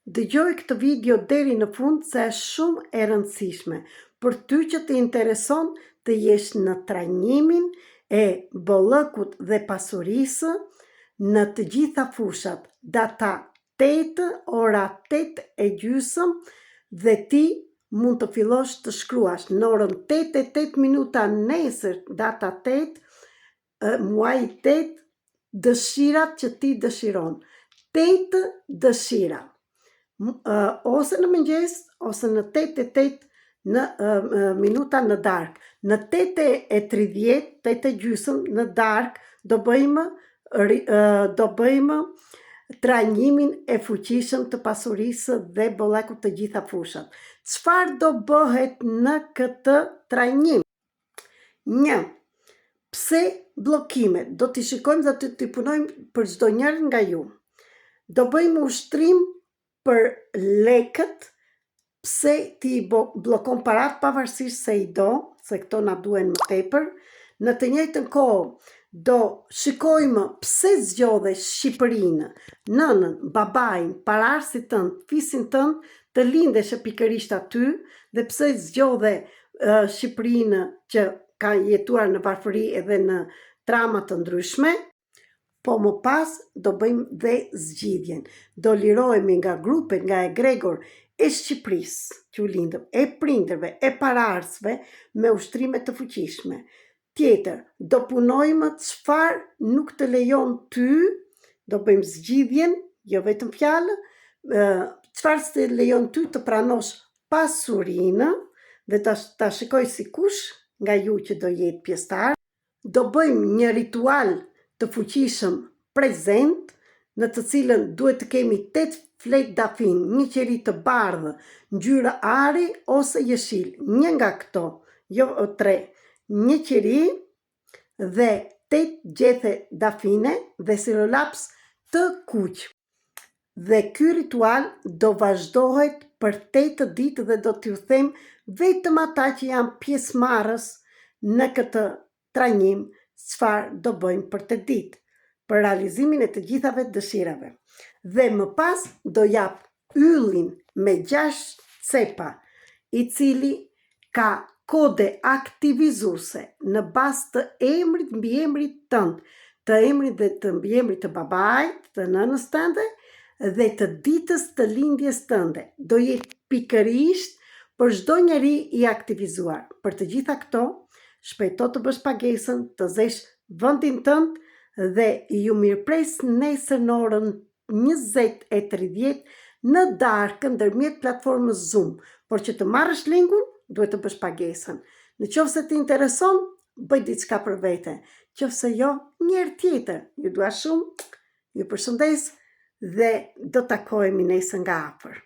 Dëgjoj këtë video deri në fund se është shumë e rëndësishme për ty që të intereson të jesh në trajnimin e bollëkut dhe pasurisë në të gjitha fushat, data 8, ora 8:30 dhe ti mund të fillosh të shkruash në orën 8:08 nesër, data 8, muaji 8, dëshirat që ti dëshiron. 8 dëshira. Ose në mëngjes, ose në 8:08 minuta në darkë. Në 8:30, 8:30 në darkë, do bëjmë trajnimin e fuqishëm të pasurisë dhe bollëkut të gjitha fushat. Çfarë do bëhet në këtë trajnim? 1. Pse bllokimet? Do t'i shikojmë dhe t'i punojmë për çdo njërin nga ju. Do bëjmë ushtrim për lekët, pse ti bllokon parat pavarësisht se i do, se këto na duhen më tepër. Në të njëjtën kohë, do shikojmë pse zgjodhe Shqipërinë, nënën, babain, pararësit tënd, fisin tënd, të lindesh pikërisht aty, dhe pse zgjodhe Shqipërinë që ka jetuar në varfëri edhe në trama të ndryshme. Po më pas do bëjmë dhe zgjidhjen. Do lirohemi nga grupet, nga egregor e Shqipërisë, që u lindëm, e prindërve, e pararësve, me ushtrime të fuqishme. Tjetër, do punojmë çfarë nuk të lejon ty, do bëjmë zgjidhjen, jo vetëm fjalë, çfarë të lejon ty të pranosh pasurinë, dhe ta shikoj si kush nga ju që do jetë pjesëtar. Do bëjmë një ritual të fuqishëm prezent, në të cilën duhet të kemi 8 fletë dafin, një qeri të bardhë, ngjyrë ari ose jeshil, një nga këto, jo 3, një qeri dhe 8 gjethe dafine dhe sirolaps të kuq. Dhe ky ritual do vazhdohet për 8 ditë dhe do t'ju them vetëm ata që janë pjesëmarrës në këtë trajnim çfarë do bëjmë për 8 ditë, për realizimin e të gjithave dëshirave. Dhe më pas do jap yllin me 6 cepa, i cili ka kode aktivizuese në bazë të emrit, mbiemrit tënd, të emrit dhe të mbiemrit të babait, të nënës tënde dhe të ditës të lindjes tënde. Do jetë pikërisht për çdo njeri i aktivizuar. Për të gjitha këto, shpejto të bësh pagesën, të zesh vendin tënd dhe ju mirëpres nesër në orën 20:30 në darkë ndërmjet platformës Zoom. Por që të marrësh linkun, duhet të bësh pagesën. Në qoftë se të intereson, bëj diçka për vete. Qoftë se jo, një herë tjetër. Ju dua shumë, ju përshëndes dhe do takohemi nesër nga afër.